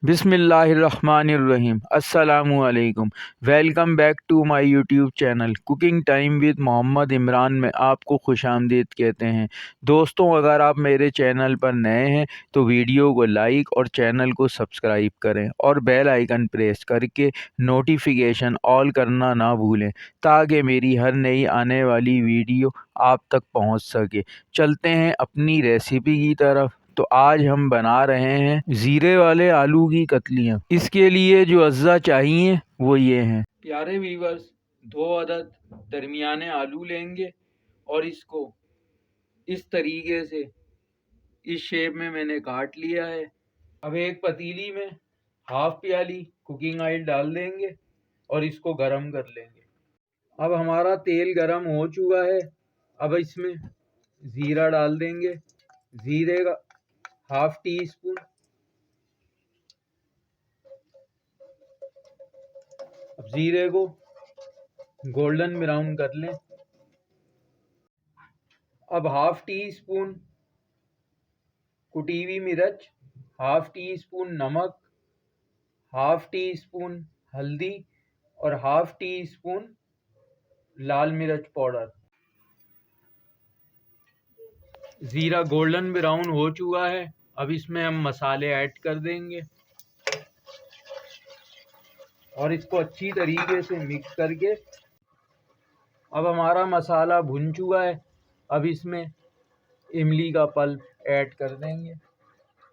बिस्मिल्लाहिर्रहमानिर्रहीम अस्सलामुअलैकुम। Welcome back to my YouTube channel cooking time with Mohammad Imran में आपको खुशामदीद कहते हैं। दोस्तों, अगर आप मेरे चैनल पर नए हैं तो वीडियो को लाइक और चैनल को सब्सक्राइब करें और बेल आइकन प्रेस करके नोटिफिकेशन ऑल करना ना भूलें ताकि मेरी हर नई आने वाली वीडियो आप तक पहुंच सके। चलते हैं अपनी रेसिपी की तरफ। तो आज हम बना रहे हैं ज़ीरे वाले आलू की कतलियाँ। इसके लिए जो अज्जा चाहिए वो ये हैं। प्यारे वीवर्स, 2 अदद दरमियाने आलू लेंगे और इसको इस तरीके से इस शेप में मैंने काट लिया है। अब एक पतीली में हाफ प्याली कुकिंग ऑयल डाल देंगे और इसको गरम कर लेंगे। अब हमारा तेल गरम हो चुका है। अब इसमें ज़ीरा डाल देंगे। ज़ीरे का हाफ टी स्पून। अब ज़ीरे को गोल्डन ब्राउन कर लें। अब हाफ टी स्पून कुटी हुई मिर्च, हाफ टी स्पून नमक, हाफ टी स्पून हल्दी और हाफ टी स्पून लाल मिर्च पाउडर। ज़ीरा गोल्डन ब्राउन हो चुका है। अब इसमें हम मसाले ऐड कर देंगे और इसको अच्छी तरीके से मिक्स करके अब हमारा मसाला भुन चुका है। अब इसमें इमली का पल्प ऐड कर देंगे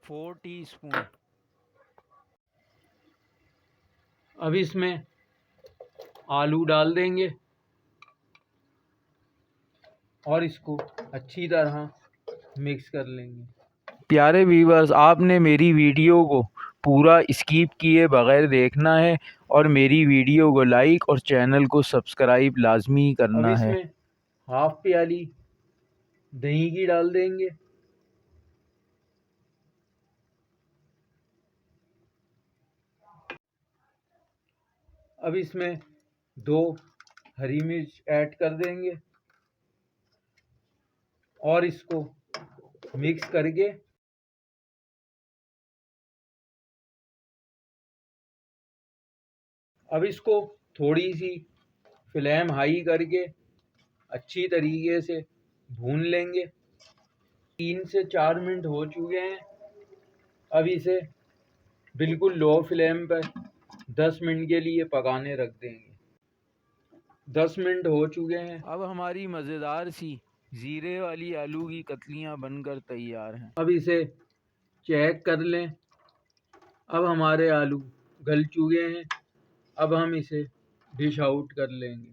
4 टीस्पून। अब इसमें आलू डाल देंगे और इसको अच्छी तरह मिक्स कर लेंगे। प्यारे व्यूअर्स, आपने मेरी वीडियो को पूरा स्किप किए बगैर देखना है और मेरी वीडियो को लाइक और चैनल को सब्सक्राइब लाजमी करना है। इसमें हाफ प्याली दही की डाल देंगे। अब इसमें 2 हरी मिर्च ऐड कर देंगे और इसको मिक्स करके अब इसको थोड़ी सी फ्लेम हाई करके अच्छी तरीके से भून लेंगे। 3 से 4 मिनट हो चुके हैं। अब इसे बिल्कुल लो फ्लेम पर 10 मिनट के लिए पकाने रख देंगे। 10 मिनट हो चुके हैं। अब हमारी मज़ेदार सी ज़ीरे वाली आलू की कतलियाँ बनकर तैयार हैं। अब इसे चेक कर लें। अब हमारे आलू गल चुके हैं। अब हम इसे डिश आउट कर लेंगे।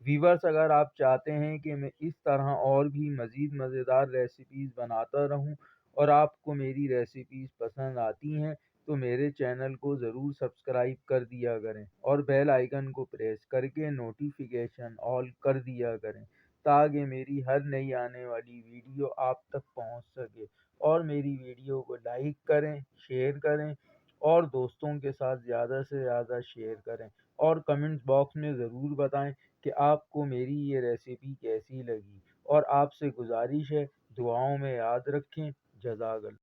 वीवर्स, अगर आप चाहते हैं कि मैं इस तरह और भी मज़ीद मज़ेदार रेसिपीज़ बनाता रहूं और आपको मेरी रेसिपीज़ पसंद आती हैं तो मेरे चैनल को ज़रूर सब्सक्राइब कर दिया करें और बेल आइकन को प्रेस करके नोटिफिकेशन ऑल कर दिया करें ताकि मेरी हर नई आने वाली वीडियो आप तक पहुंच सके। और मेरी वीडियो को लाइक करें, शेयर करें और दोस्तों के साथ ज़्यादा से ज़्यादा शेयर करें और कमेंट्स बॉक्स में ज़रूर बताएं कि आपको मेरी ये रेसिपी कैसी लगी। और आपसे गुजारिश है, दुआओं में याद रखें। जज़ाकल्लाह।